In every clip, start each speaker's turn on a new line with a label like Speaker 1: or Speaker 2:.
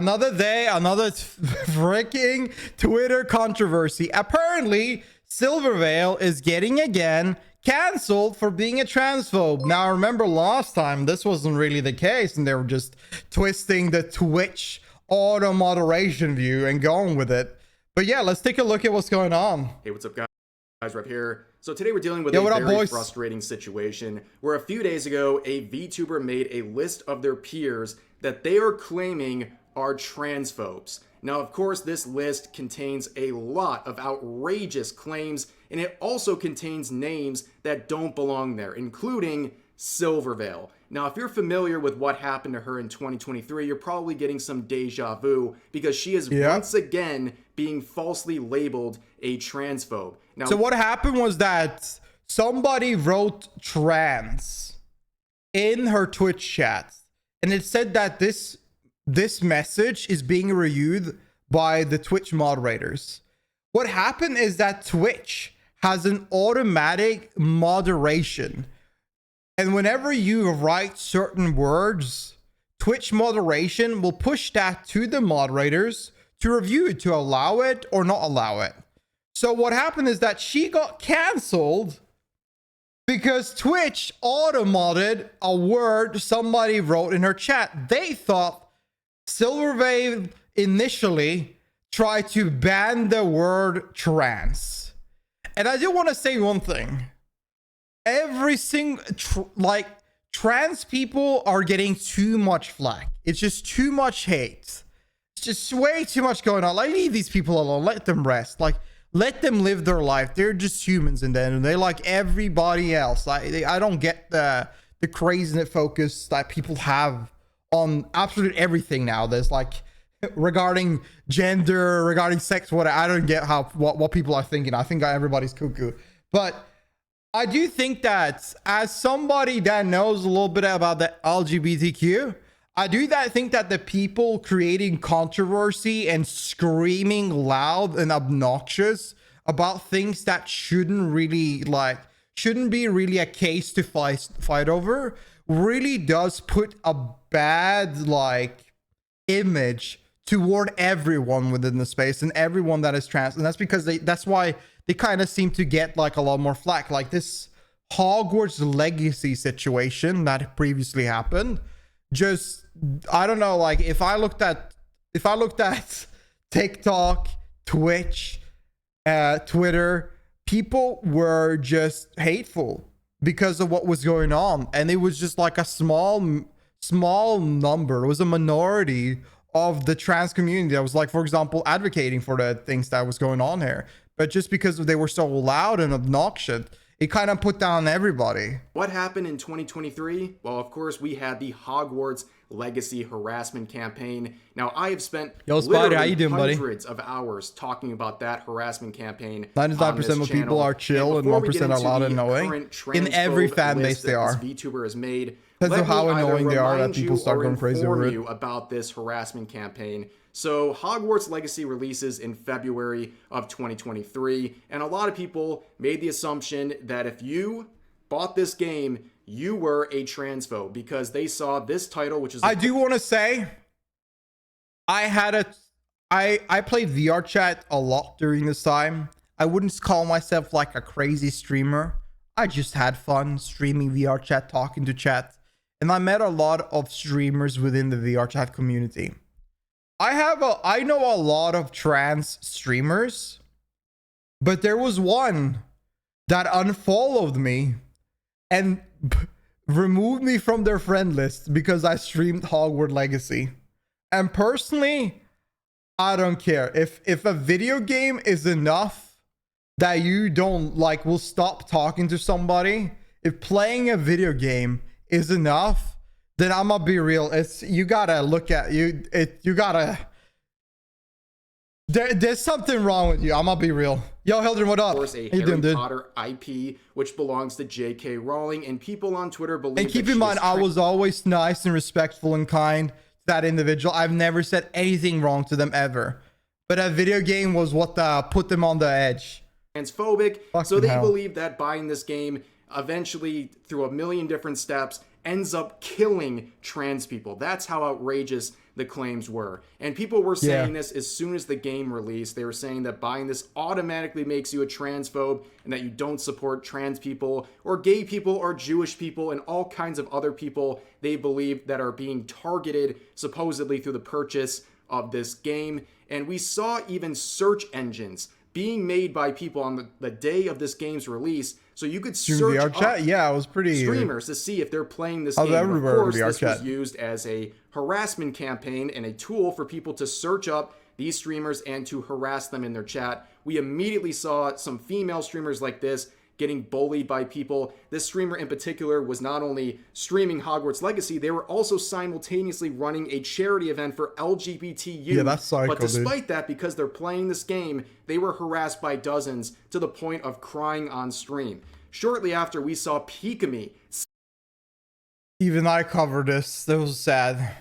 Speaker 1: Another day, another freaking Twitter controversy. Apparently, Silvervale is getting again cancelled for being a transphobe. Now, I remember last time this wasn't really the case, and they were just twisting the Twitch auto moderation view and going with it. But yeah, let's take a look at what's going on.
Speaker 2: Hey, what's up, guys? Right here. So today we're dealing with a very frustrating situation where a few days ago, a VTuber made a list of their peers that they are claiming are transphobes. Now, of course, this list contains a lot of outrageous claims, and it also contains names that don't belong there, including Silvervale. Now, if you're familiar with what happened to her in 2023, you're probably getting some deja vu because she is once again being falsely labeled a transphobe. Now,
Speaker 1: so what happened was that somebody wrote trans in her Twitch chat, and it said that this message is being reviewed by the Twitch moderators. What happened is that Twitch has an automatic moderation. And whenever you write certain words, Twitch moderation will push that to the moderators to review it, to allow it or not allow it. So what happened is that she got canceled because Twitch auto-modded a word somebody wrote in her chat. They thought Silvervale initially tried to ban the word trans. And I do want to say one thing. Every single trans people are getting too much flack. It's just too much hate. It's just way too much going on. Like, leave these people alone. Let them rest. Like, let them live their life. They're just humans, and then they're like everybody else. I don't get the crazy focus that people have on absolute everything now. There's like regarding gender, regarding sex, whatever. I don't get what people are thinking. I think everybody's cuckoo. But I do think that as somebody that knows a little bit about the LGBTQ, I do think that the people creating controversy and screaming loud and obnoxious about things that shouldn't be really a case to fight over really does put a bad image toward everyone within the space and everyone that is trans. And that's because that's why they kind of seem to get like a lot more flack. Like this Hogwarts legacy situation that previously happened. Just, I don't know, like if I looked at TikTok, Twitch, Twitter, people were just hateful because of what was going on, and it was just like a small number. It was a minority of the trans community that was, like, for example, advocating for the things that was going on here. But just because they were so loud and obnoxious, it kind of put down everybody.
Speaker 2: What happened in 2023? Well, of course, we had the Hogwarts legacy harassment campaign. Now, I have spent
Speaker 1: Spider, how you doing,
Speaker 2: hundreds of hours talking about that harassment campaign.
Speaker 1: 99% of people are chill and 1% are loud and annoying. In every fan base they are.
Speaker 2: VTuber has made.
Speaker 1: Because of how annoying they are that people start going crazy over it.
Speaker 2: You about this harassment campaign. So Hogwarts Legacy releases in February of 2023, and a lot of people made the assumption that if you bought this game, you were a transphobe because they saw this title, which is...
Speaker 1: I do want to say, I played VR chat a lot during this time. I wouldn't call myself like a crazy streamer. I just had fun streaming VR chat, talking to chat, and I met a lot of streamers within the VR chat community. I know a lot of trans streamers, but there was one that unfollowed me and removed me from their friend list because I streamed Hogwarts Legacy. And personally, I don't care. If a video game is enough that you don't like, will stop talking to somebody, if playing a video game is enough, then I'm gonna be real. You gotta look at you gotta. There's something wrong with you. I'm gonna be real. Yo, Hildren, what up?
Speaker 2: Of course, a Harry Potter IP, which belongs to J.K. Rowling, and people on Twitter believe.
Speaker 1: And keep in mind, I was always nice and respectful and kind to that individual. I've never said anything wrong to them ever. But a video game was what put them on the edge.
Speaker 2: Transphobic. So they believe that buying this game eventually, through a million different steps, ends up killing trans people. That's how outrageous the claims were. And people were saying this as soon as the game released. They were saying that buying this automatically makes you a transphobe and that you don't support trans people or gay people or Jewish people and all kinds of other people they believe that are being targeted supposedly through the purchase of this game. And we saw even search engines being made by people on the day of this game's release, so you could search
Speaker 1: up chat. Yeah, it was pretty
Speaker 2: streamers to see if they're playing this game. Of course, this was used as a harassment campaign and a tool for people to search up these streamers and to harass them in their chat. We immediately saw some female streamers like this getting bullied by people. This streamer in particular was not only streaming Hogwarts Legacy, they were also simultaneously running a charity event for LGBT youth.
Speaker 1: Yeah, that's psycho,
Speaker 2: but despite that, because they're playing this game, they were harassed by dozens to the point of crying on stream. Shortly after, we saw Pikami.
Speaker 1: Even I covered this. That was sad.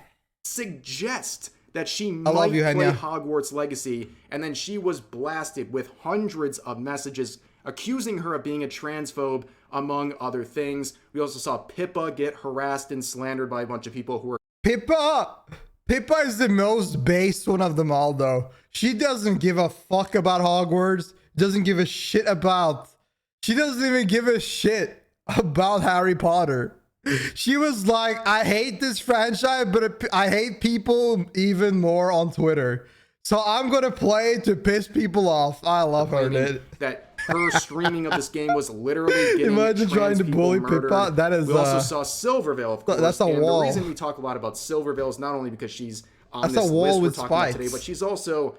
Speaker 2: Suggest that she might play Hogwarts Legacy, and then she was blasted with hundreds of messages accusing her of being a transphobe, among other things. We also saw Pippa get harassed and slandered by a bunch of people who were...
Speaker 1: Pippa is the most based one of them all, though. She doesn't give a fuck about Hogwarts. Doesn't give a shit about... She doesn't even give a shit about Harry Potter. She was like, I hate this franchise, but I hate people even more on Twitter. So I'm going to play to piss people off. I love her, dude.
Speaker 2: That her streaming of this game was literally getting
Speaker 1: Imagine trying to bully
Speaker 2: murdered.
Speaker 1: Pippa. That is...
Speaker 2: We also saw Silvervale, of course.
Speaker 1: That's a wall.
Speaker 2: The reason we talk a lot about Silvervale is not only because she's on
Speaker 1: that's
Speaker 2: this
Speaker 1: a wall
Speaker 2: list
Speaker 1: with
Speaker 2: we're talking about
Speaker 1: spikes.
Speaker 2: today, but she's also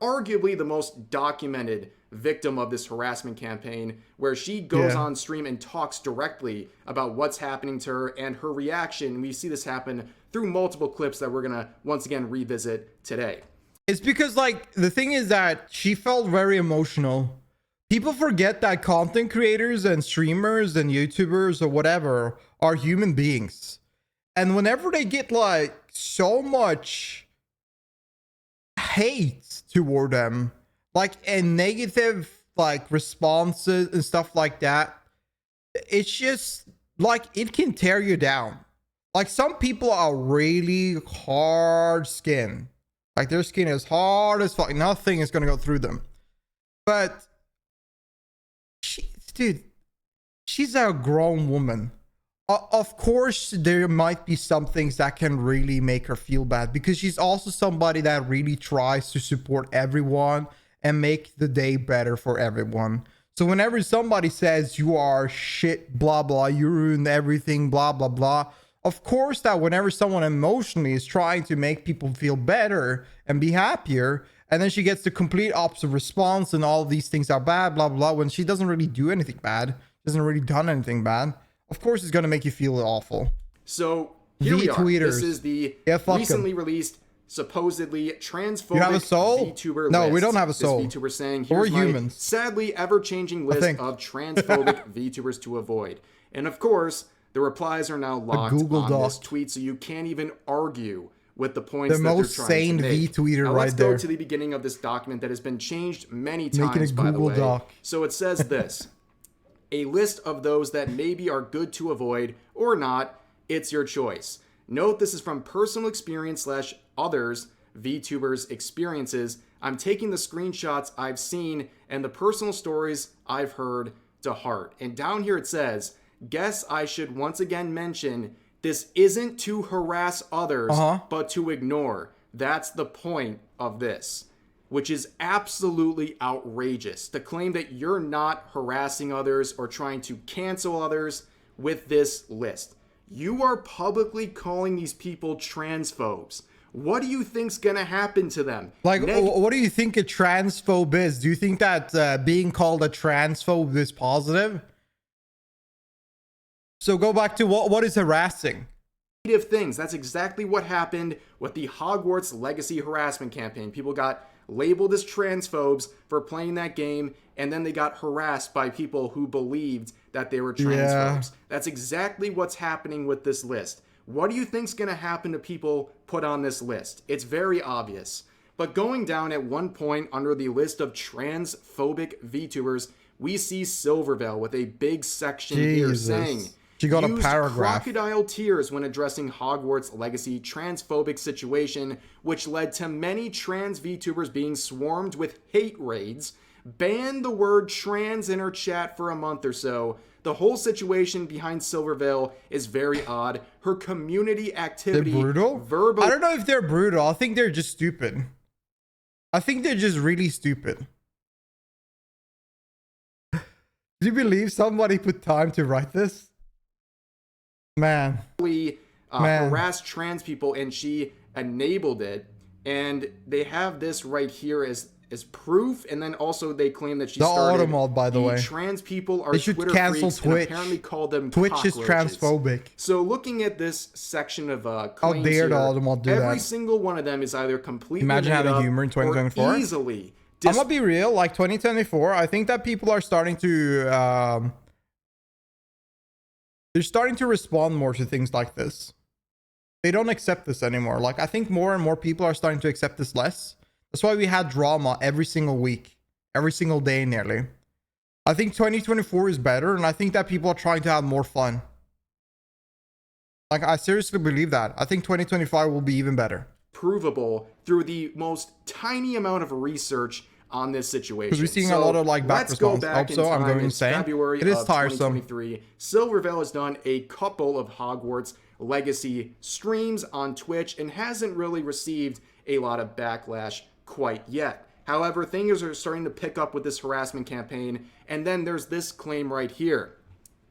Speaker 2: arguably the most documented victim of this harassment campaign, where she goes on stream and talks directly about what's happening to her and her reaction. We see this happen through multiple clips that we're going to once again revisit today.
Speaker 1: It's because, like, the thing is that she felt very emotional. People forget that content creators and streamers and YouTubers or whatever are human beings. And whenever they get, like, so much hate toward them, like, and negative, like, responses and stuff like that, it's just, like, it can tear you down. Like, some people are really hard skinned. Like, their skin is hard as fuck. Nothing is going to go through them. But, she's a grown woman. Of course, there might be some things that can really make her feel bad, because she's also somebody that really tries to support everyone and make the day better for everyone. So whenever somebody says you are shit, blah, blah, you ruined everything, blah, blah, blah, of course that whenever someone emotionally is trying to make people feel better and be happier, and then she gets the complete opposite response and all of these things are bad, blah, blah, when she doesn't really do anything bad, hasn't really done anything bad, of course it's going to make you feel awful.
Speaker 2: So here we are.
Speaker 1: Tweeters.
Speaker 2: This is the recently released, supposedly transphobic VTuber
Speaker 1: No,
Speaker 2: list.
Speaker 1: we don't have a soul.
Speaker 2: This VTuber saying, here's my
Speaker 1: humans.
Speaker 2: Sadly ever-changing list of transphobic VTubers to avoid. And of course, the replies are now locked on this tweet, so you can't even argue with the points that they're trying to make.
Speaker 1: The most sane V-tweeter right there.
Speaker 2: Let's go to the beginning of this document that has been changed many times, by the way.
Speaker 1: Doc.
Speaker 2: So it says this: a list of those that maybe are good to avoid or not. It's your choice. Note this is from personal experience / others VTubers experiences. I'm taking the screenshots I've seen and the personal stories I've heard to heart. And down here it says, guess I should once again mention this isn't to harass others, but to ignore. That's the point of this, which is absolutely outrageous. To claim that you're not harassing others or trying to cancel others with this list. You are publicly calling these people transphobes. What do you think's gonna happen to them?
Speaker 1: Like, what do you think a transphobe is? Do you think that being called a transphobe is positive? So go back to what is harassing?
Speaker 2: Negative things. That's exactly what happened with the Hogwarts Legacy harassment campaign. People got labeled as transphobes for playing that game, and then they got harassed by people who believed that they were transphobes. That's exactly what's happening with this list. What do you think's going to happen to people put on this list? It's very obvious. But going down at one point under the list of transphobic VTubers, we see Silvervale with a big section here saying,
Speaker 1: She got a
Speaker 2: used
Speaker 1: paragraph.
Speaker 2: crocodile tears when addressing Hogwarts legacy transphobic situation, which led to many trans VTubers being swarmed with hate raids, banned the word trans in her chat for a month or so. The whole situation behind Silvervale is very odd. Her community activity...
Speaker 1: They're brutal? I don't know if they're brutal. I think they're just stupid. I think they're just really stupid. Do you believe somebody put time to write this? Man.
Speaker 2: Harassed trans people, and she enabled it. And they have this right here as proof, and then also they claim that she started
Speaker 1: automod, by the way.
Speaker 2: Trans people are
Speaker 1: they should
Speaker 2: Twitter
Speaker 1: cancel
Speaker 2: freaks
Speaker 1: Twitch.
Speaker 2: And apparently call them
Speaker 1: Twitch
Speaker 2: cockroaches.
Speaker 1: is transphobic.
Speaker 2: So looking at this section of claims
Speaker 1: how dare
Speaker 2: here,
Speaker 1: the automod do
Speaker 2: every
Speaker 1: that?
Speaker 2: single one of them is either completely
Speaker 1: imagine having humor in 2024.
Speaker 2: or easily.
Speaker 1: I'm gonna be real, like 2024, I think that people are starting to they're starting to respond more to things like this. They don't accept this anymore. Like, I think more and more people are starting to accept this less. That's why we had drama every single week, every single day nearly. I think 2024 is better, and I think that people are trying to have more fun. Like, I seriously believe that. I think 2025 will be even better.
Speaker 2: Provable through the most tiny amount of research on this situation.
Speaker 1: Because we're seeing a lot of like back response. Also, I'm going insane.
Speaker 2: February
Speaker 1: it is
Speaker 2: of
Speaker 1: tiresome.
Speaker 2: 2023, Silvervale has done a couple of Hogwarts legacy streams on Twitch and hasn't really received a lot of backlash quite yet. However, things are starting to pick up with this harassment campaign, and then there's this claim right here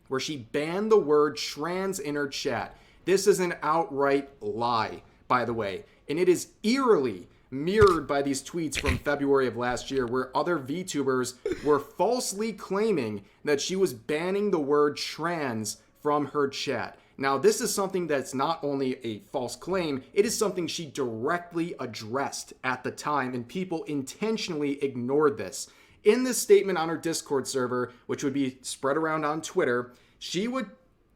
Speaker 2: where she banned the word trans in her chat. This is an outright lie, by the way, and it is eerily mirrored by these tweets from February of last year where other VTubers were falsely claiming that she was banning the word trans from her chat. Now, this is something that's not only a false claim, it is something she directly addressed at the time, and people intentionally ignored this. In this statement on her Discord server, which would be spread around on Twitter, she would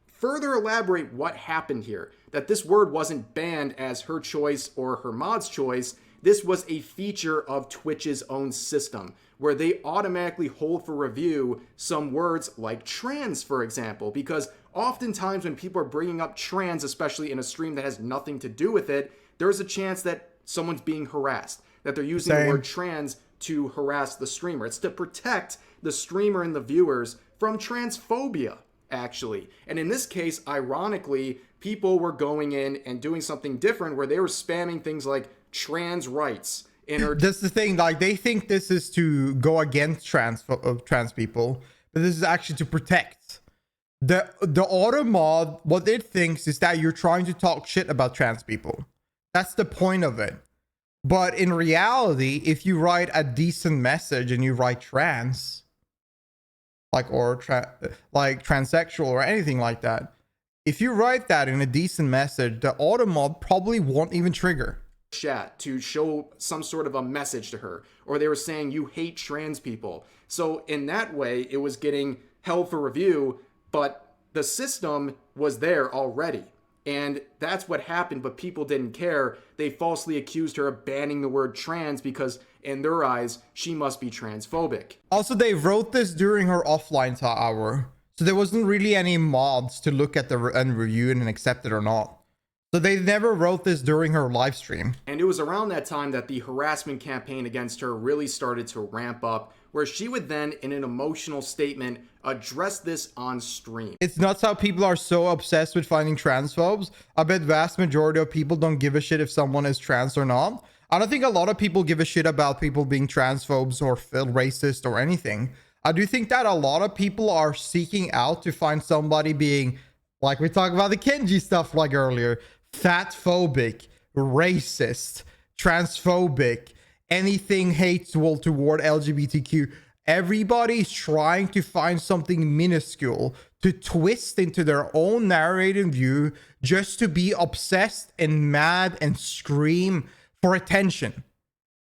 Speaker 2: further elaborate what happened here, that this word wasn't banned as her choice or her mod's choice. This was a feature of Twitch's own system, where they automatically hold for review some words like trans, for example, because oftentimes when people are bringing up trans, especially in a stream that has nothing to do with it, there's a chance that someone's being harassed, that they're using the word trans to harass the streamer. It's to protect the streamer and the viewers from transphobia, actually. And in this case, ironically, people were going in and doing something different where they were spamming things like trans rights in her.
Speaker 1: That's the thing, like they think this is to go against trans people, but this is actually to protect. The auto mod, what it thinks is that you're trying to talk shit about trans people. That's the point of it. But in reality, if you write a decent message and you write trans, like like transsexual or anything like that, if you write that in a decent message, the auto mod probably won't even trigger.
Speaker 2: Chat to show some sort of a message to her, or they were saying you hate trans people. So in that way, it was getting held for review, but the system was there already. And that's what happened, but people didn't care. They falsely accused her of banning the word trans because in their eyes, she must be transphobic.
Speaker 1: Also, they wrote this during her offline hour. So there wasn't really any mods to look at and review and accept it or not. So they never wrote this during her live stream.
Speaker 2: And it was around that time that the harassment campaign against her really started to ramp up, where she would then, in an emotional statement, address this on stream.
Speaker 1: It's nuts how people are so obsessed with finding transphobes. I bet vast majority of people don't give a shit if someone is trans or not. I don't think a lot of people give a shit about people being transphobes or racist or anything. I do think that a lot of people are seeking out to find somebody being, like we talked about the Kenji stuff like earlier, fatphobic, racist, transphobic, anything hateful toward LGBTQ. Everybody's trying to find something minuscule to twist into their own narrative view just to be obsessed and mad and scream for attention.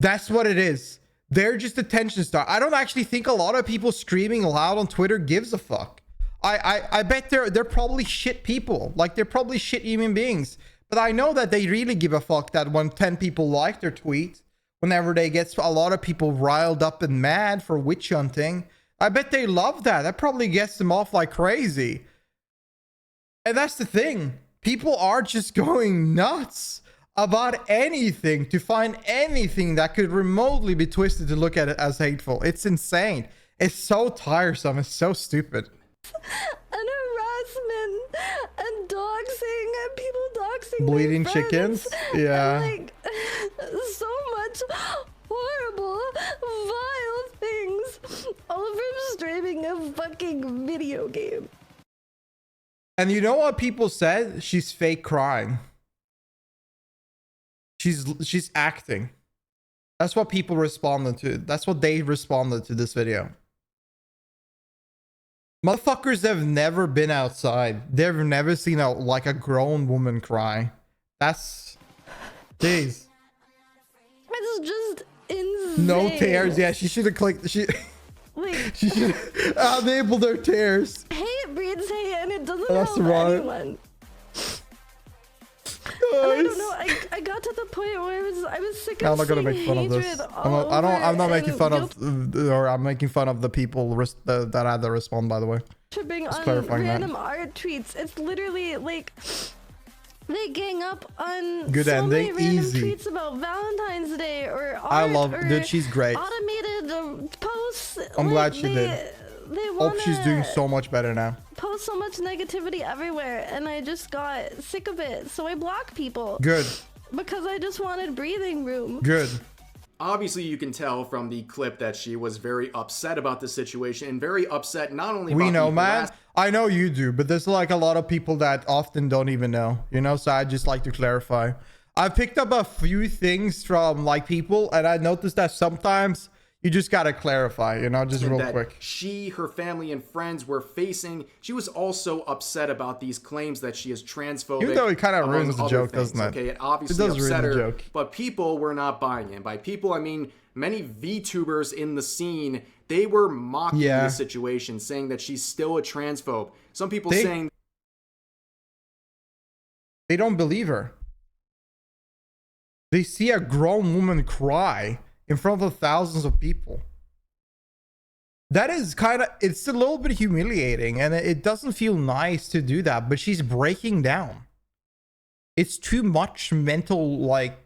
Speaker 1: That's what it is. They're just attention star. I don't actually think a lot of people screaming loud on Twitter gives a fuck. I bet they're probably shit people. Like, they're probably shit human beings. But I know that they really give a fuck that when 10 people like their tweet, whenever they get a lot of people riled up and mad for witch hunting, I bet they love that. That probably gets them off like crazy. And that's the thing. People are just going nuts about anything to find anything that could remotely be twisted to look at it as hateful. It's insane. It's so tiresome. It's so stupid.
Speaker 3: And harassment and doxing and people doxing
Speaker 1: bleeding
Speaker 3: their friends,
Speaker 1: chickens. Yeah.
Speaker 3: and, like, so much horrible, vile things. All of them streaming a fucking video game.
Speaker 1: And you know what people said? She's fake crying. She's acting. That's what people responded to. That's what they responded to this video. Motherfuckers have never been outside. They've never seen a grown woman cry. That's... Jeez.
Speaker 3: It's just insane.
Speaker 1: No tears. Yeah, she should have clicked... She should have enabled her tears.
Speaker 3: Hate breeds hate, and it doesn't
Speaker 1: That's
Speaker 3: help
Speaker 1: right.
Speaker 3: anyone. And I don't know. I got to the point where I was sick of
Speaker 1: I'm not gonna make fun of this. I'm not making fun of, or I'm making fun of the people that had to respond. By the way,
Speaker 3: tripping on random art tweets. It's literally like they gang up on
Speaker 1: good
Speaker 3: so
Speaker 1: ending,
Speaker 3: many random
Speaker 1: easy.
Speaker 3: tweets about Valentine's Day or art.
Speaker 1: I love,
Speaker 3: or
Speaker 1: dude. She's great.
Speaker 3: Automated posts.
Speaker 1: I'm glad she did.
Speaker 3: They
Speaker 1: hope she's doing so much better now.
Speaker 3: Post so much negativity everywhere, and I just got sick of it. So I block people.
Speaker 1: Good.
Speaker 3: Because I just wanted breathing room.
Speaker 1: Good.
Speaker 2: Obviously, you can tell from the clip that she was very upset about the situation and very upset not only
Speaker 1: we
Speaker 2: about
Speaker 1: know,
Speaker 2: the
Speaker 1: man. I know you do, but there's like a lot of people that often don't even know, you know. So I just like to clarify. I've picked up a few things from like people, and I noticed that sometimes you just gotta clarify, you know, just real quick.
Speaker 2: She, her family, and friends were facing. She was also upset about these claims that she is transphobic.
Speaker 1: Even though it kind of ruins the joke, doesn't it?
Speaker 2: Okay, it obviously
Speaker 1: does
Speaker 2: upset
Speaker 1: ruin the
Speaker 2: her,
Speaker 1: joke.
Speaker 2: but people were not buying it. By people, I mean many VTubers in the scene. They were mocking the situation, saying that she's still a transphobe. Some people saying
Speaker 1: they don't believe her. They see a grown woman cry in front of thousands of people. That is kind of, it's a little bit humiliating, and it doesn't feel nice to do that, but she's breaking down. It's too much mental, like,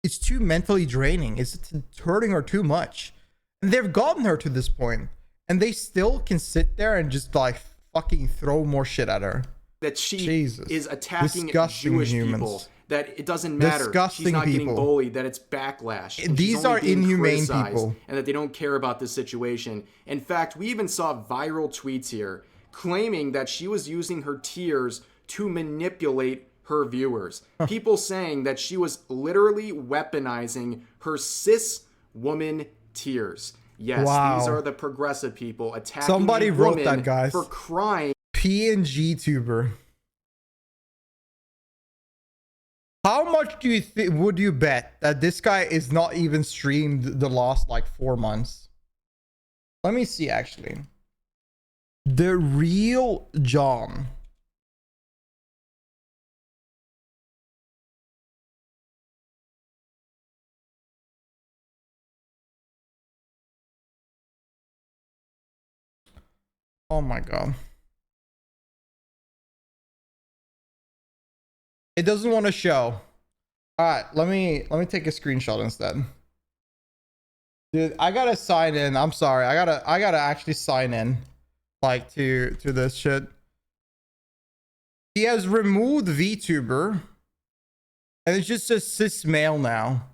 Speaker 1: it's too mentally draining. It's hurting her too much. And they've gotten her to this point, and they still can sit there and just like fucking throw more shit at her.
Speaker 2: That she is attacking
Speaker 1: Disgusting
Speaker 2: Jewish
Speaker 1: humans.
Speaker 2: people. That it doesn't matter.
Speaker 1: Disgusting
Speaker 2: She's not
Speaker 1: people.
Speaker 2: getting bullied. That it's backlash.
Speaker 1: These are inhumane people.
Speaker 2: And that they don't care about this situation. In fact, we even saw viral tweets here claiming that she was using her tears to manipulate her viewers. People saying that she was literally weaponizing her cis woman tears. Yes, these are the progressive people attacking
Speaker 1: somebody wrote
Speaker 2: women
Speaker 1: that, guys.
Speaker 2: for crying.
Speaker 1: PNG tuber. How much do you would you bet that this guy is not even streamed the last like 4 months? Let me see, actually. The real John. Oh my god. It doesn't want to show. All right, let me take a screenshot instead. Dude, I gotta sign in. I'm sorry. I gotta actually sign in, like to this shit. He has removed VTuber, and it's just a cis male now.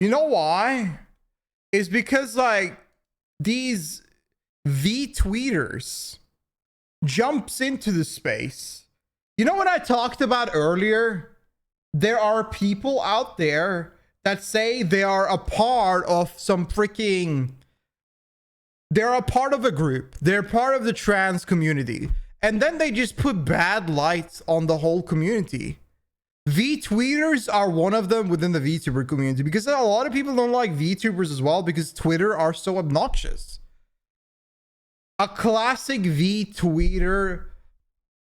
Speaker 1: You know why? It's because like these V-tweeters jumps into the space. You know what I talked about earlier? There are people out there that say they are a part of some freaking... They're a part of a group. They're part of the trans community. And then they just put bad lights on the whole community. V-tweeters are one of them within the VTuber community, because a lot of people don't like VTubers as well because Twitter are so obnoxious. A classic V-tweeter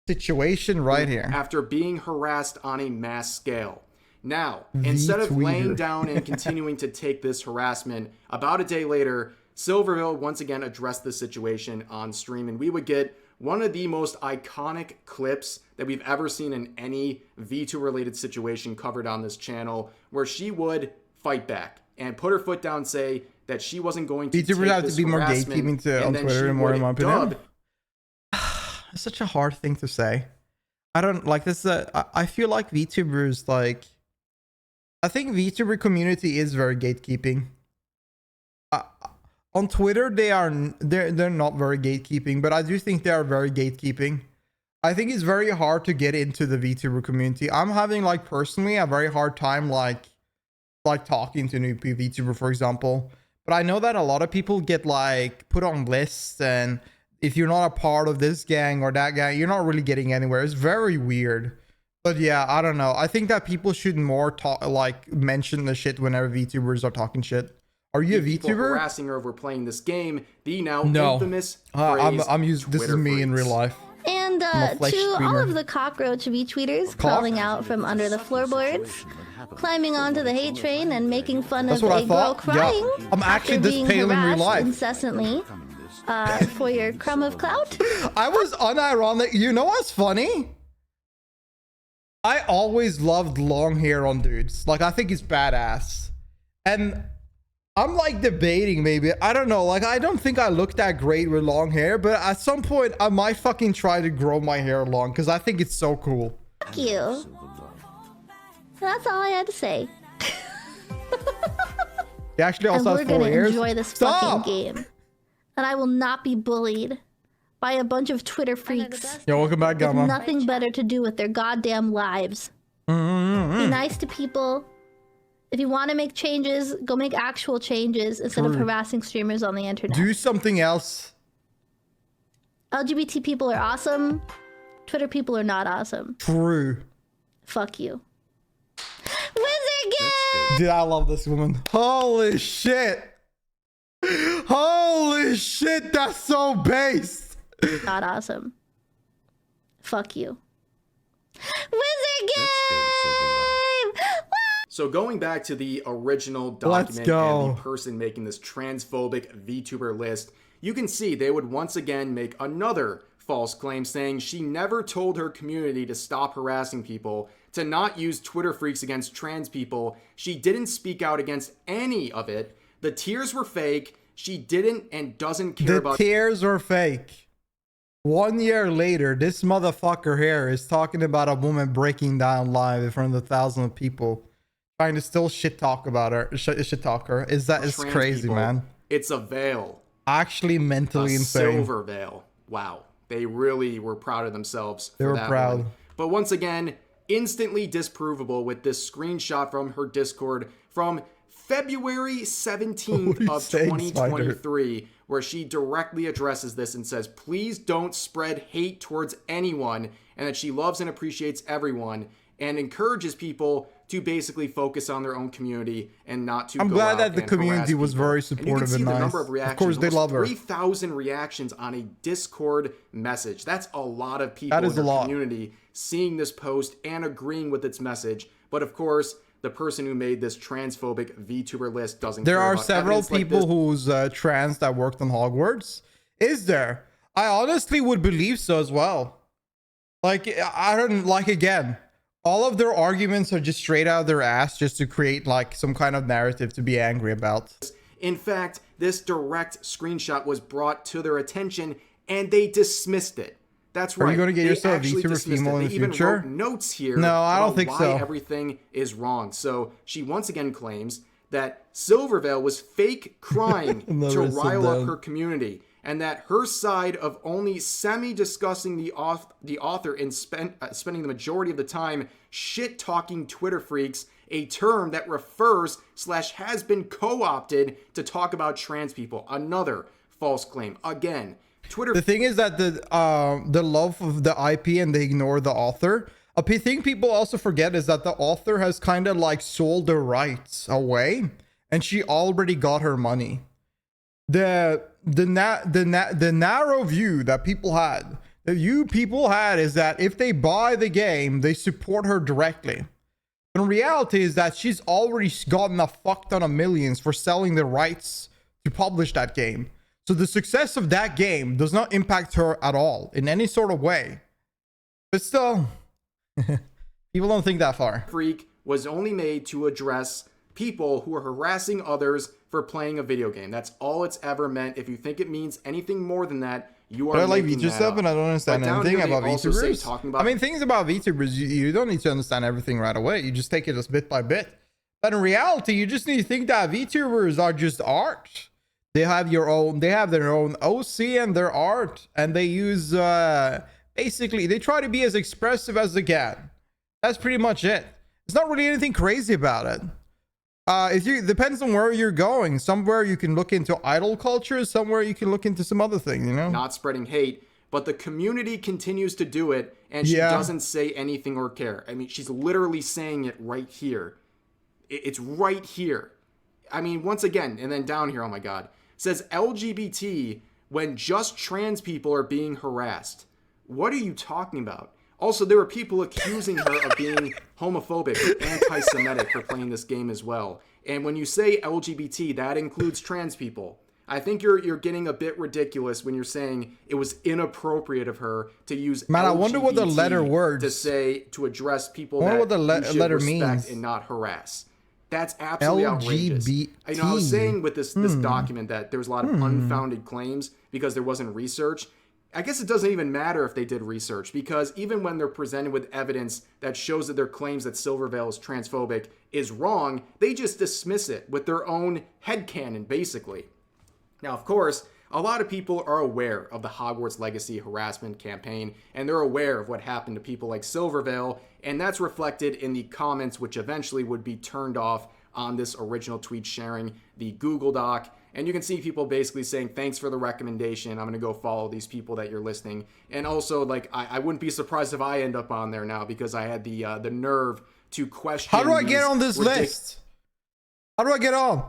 Speaker 1: situation right here.
Speaker 2: After being harassed on a mass scale. Now, instead of laying down and continuing to take this harassment, about a day later, Silvervale once again addressed the situation on stream, and we would get one of the most iconic clips that we've ever seen in any VTuber related situation covered on this channel, where she would fight back and put her foot down and say that she wasn't going to
Speaker 1: VTubers have to be more gatekeeping to on Twitter and more in my opinion. It's such a hard thing to say. I don't like this. I feel like VTubers, like, I think VTuber community is very gatekeeping. On Twitter, they're not very gatekeeping, but I do think they are very gatekeeping. I think it's very hard to get into the VTuber community. I'm having, like, personally a very hard time like talking to new VTuber, for example. But I know that a lot of people get like put on lists, and if you're not a part of this gang or that gang, you're not really getting anywhere. It's very weird. But yeah, I don't know. I think that people should more talk, like, mention the shit whenever VTubers are talking shit. Are you a VTuber?
Speaker 2: Harassing her over playing this game. The now infamous phrase,
Speaker 1: I'm used. This is me
Speaker 2: freaks.
Speaker 1: In real life.
Speaker 3: And to all of the cockroach VTweeters calling out from under the floorboards, climbing onto the hate train and making fun of a girl crying.
Speaker 1: Yeah. I'm actually this pale in real life.
Speaker 3: Incessantly for your crumb of clout.
Speaker 1: I was unironic. You know what's funny? I always loved long hair on dudes. Like, I think it's badass. And I'm like debating maybe. I don't know. Like, I don't think I look that great with long hair, but at some point I might fucking try to grow my hair long because I think it's so cool.
Speaker 3: Fuck you. That's all I had to say.
Speaker 1: He actually also has 4
Speaker 3: we're gonna
Speaker 1: ears.
Speaker 3: enjoy this fucking game. And I will not be bullied by a bunch of Twitter freaks.
Speaker 1: Yo, welcome back, Gamma.
Speaker 3: With nothing better to do with their goddamn lives. Be nice to people. If you want to make changes, go make actual changes instead of harassing streamers on the internet.
Speaker 1: Do something else.
Speaker 3: LGBT people are awesome. Twitter people are not awesome.
Speaker 1: True.
Speaker 3: Fuck you. Wizard Gang!
Speaker 1: Dude, I love this woman. Holy shit. Holy shit, that's so based.
Speaker 3: Not awesome. Fuck you. Wizard Game!
Speaker 2: So going back to the original document and the person making this transphobic VTuber list, you can see they would once again make another false claim saying she never told her community to stop harassing people, to not use Twitter freaks against trans people. She didn't speak out against any of it. The tears were fake. She didn't and doesn't care about...
Speaker 1: The tears are fake. 1 year later, this motherfucker here is talking about a woman breaking down live in front of thousands of people, trying to still shit talk about her. Shit talk her. Is crazy, people, man.
Speaker 2: It's a veil.
Speaker 1: Actually mentally insane.
Speaker 2: Silvervale. Wow. They really were proud of themselves.
Speaker 1: They were proud.
Speaker 2: One. But once again, instantly disprovable with this screenshot from her Discord from February 17th of 2023, where she directly addresses this and says, please don't spread hate towards anyone, and that she loves and appreciates everyone, and encourages people to basically focus on their own community and not to. I'm glad that the community was very supportive and nice. The number of reactions, of course, they love her. 3,000 reactions on a Discord message. That's a lot of people in the community seeing this post and agreeing with its message. But of course, the person who made this transphobic VTuber list doesn't care about evidence like this. There are several people who's trans that worked on Hogwarts. Is there? I honestly would believe so as well. Like, I don't, like, again, all of their arguments are just straight out of their ass just to create like some kind of narrative to be angry about. In fact, this direct screenshot was brought to their attention and they dismissed it. That's right. Are you going to get yourself a VTuber female in the future? Even wrote notes here. No, I don't think so. Why everything is wrong. So she once again claims that Silvervale was fake crying to rile up her community, and that her side of only semi-discussing the author and spending the majority of the time shit-talking Twitter freaks, a term that refers / has been co-opted to talk about trans people. Another false claim. Again, Twitter. The thing is that the love of the IP and they ignore the author. A thing people also forget is that the author has kind of like sold the rights away, and she already got her money. The narrow view that people had, is that if they buy the game, they support her directly. But in reality is that she's already gotten a fuck ton of millions for selling the rights to publish that game.
Speaker 1: So the success of that game does not impact her at all in any sort of way. But still, people don't think that far.
Speaker 2: Freak was only made to address people who are harassing others for playing a video game. That's all it's ever meant. If you think it means anything more than that, you are making that
Speaker 1: stuff,
Speaker 2: up.
Speaker 1: and I don't understand anything about VTubers. I mean, things about VTubers, you don't need to understand everything right away. You just take it as bit by bit. But in reality, you just need to think that VTubers are just art. They have their own OC and their art, and they use basically they try to be as expressive as they can. That's pretty much it. It's not really anything crazy about it. Depends on where you're going. Somewhere you can look into idol culture, somewhere you can look into some other thing, you know?
Speaker 2: Not spreading hate, but the community continues to do it, and she doesn't say anything or care. I mean, she's literally saying it right here. It's right here. I mean, once again, and then down here, oh my God, it says LGBT when just trans people are being harassed. What are you talking about? Also, there were people accusing her of being homophobic or anti-Semitic for playing this game as well. And when you say LGBT, that includes trans people. I think you're getting a bit ridiculous when you're saying it was inappropriate of her to use LGBT
Speaker 1: I wonder what the letter words
Speaker 2: to address people that you should respect and not harass. That's absolutely outrageous. I was saying with this document that there was a lot of unfounded claims because there wasn't research. I guess it doesn't even matter if they did research, because even when they're presented with evidence that shows that their claims that Silvervale is transphobic is wrong, they just dismiss it with their own headcanon, basically. Now, of course, a lot of people are aware of the Hogwarts Legacy harassment campaign, and they're aware of what happened to people like Silvervale, and that's reflected in the comments, which eventually would be turned off on this original tweet sharing the Google Doc. And you can see people basically saying, thanks for the recommendation. I'm going to go follow these people that you're listing. And also, like, I wouldn't be surprised if I end up on there now, because I had the nerve to question.
Speaker 1: How do I get on this list? How do I get on?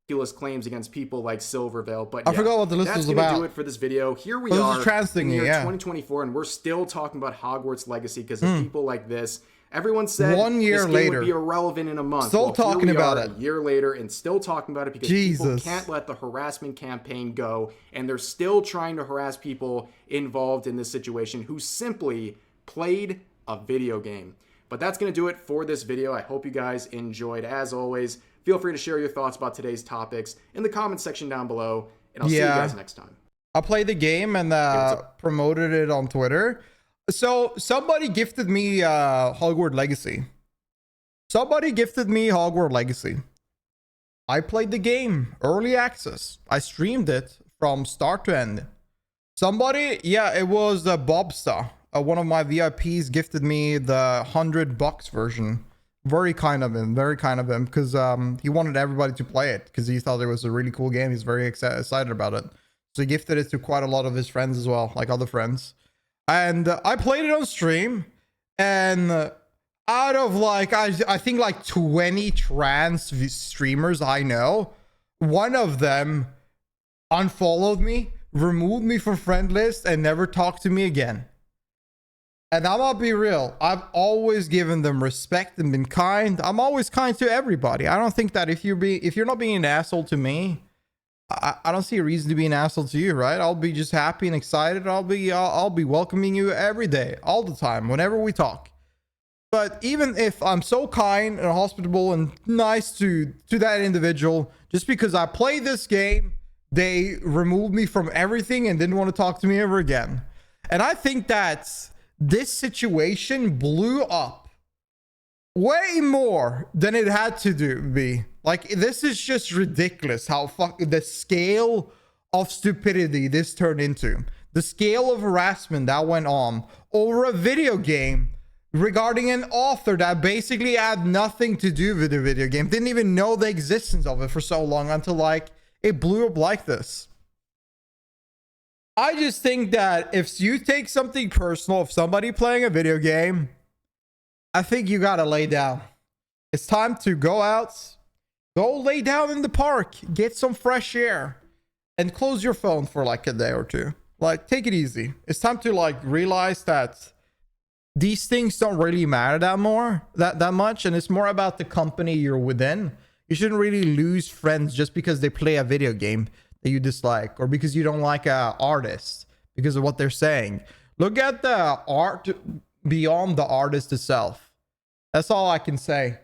Speaker 2: Ridiculous claims against people like Silvervale. But
Speaker 1: I forgot what the list was about.
Speaker 2: That's going to do it for this video. Here we are in the year 2024, and we're still talking about Hogwarts Legacy because of people like this. Everyone said
Speaker 1: 1 year
Speaker 2: this game
Speaker 1: later
Speaker 2: would be irrelevant in a month.
Speaker 1: Still talking about it.
Speaker 2: A year later and still talking about it because people can't let the harassment campaign go, and they're still trying to harass people involved in this situation who simply played a video game. But that's going to do it for this video. I hope you guys enjoyed. As always, feel free to share your thoughts about today's topics in the comment section down below, and I'll see you guys next time.
Speaker 1: I played the game and promoted it on Twitter. So somebody gifted me Hogwarts Legacy. I played the game, early access. I streamed it from start to end. Somebody, it was Bobsta. One of my VIPs gifted me the $100 version. Very kind of him, because he wanted everybody to play it because he thought it was a really cool game. He's very excited about it. So he gifted it to quite a lot of his friends as well, like other friends. And I played it on stream, and out of like, I think like 20 trans streamers I know, one of them unfollowed me, removed me from friend list, and never talked to me again. And I'm gonna be real, I've always given them respect and been kind. I'm always kind to everybody. I don't think that if you're not being an asshole to me, I don't see a reason to be an asshole to you, right? I'll be just happy and excited. I'll be welcoming you every day, all the time, whenever we talk. But even if I'm so kind and hospitable and nice to that individual, just because I played this game, they removed me from everything and didn't want to talk to me ever again. And I think that this situation blew up way more than it had to be. Like, this is just ridiculous how the scale of stupidity this turned into. The scale of harassment that went on over a video game regarding an author that basically had nothing to do with the video game. Didn't even know the existence of it for so long until like it blew up like this. I just think that if you take something personal of somebody playing a video game, I think you gotta lay down. It's time to go out. Go lay down in the park, get some fresh air, and close your phone for like a day or two. Like, take it easy. It's time to like realize that these things don't really matter that much, and it's more about the company you're within. You shouldn't really lose friends just because they play a video game. that you dislike, or because you don't like a artist because of what they're saying. Look at the art beyond the artist itself. That's all I can say.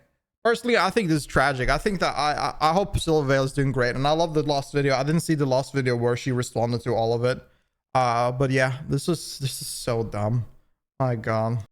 Speaker 1: Personally, I think this is tragic. I think that I hope Silvervale is doing great, and I love the last video. I didn't see the last video where she responded to all of it. But yeah, this is so dumb. My God.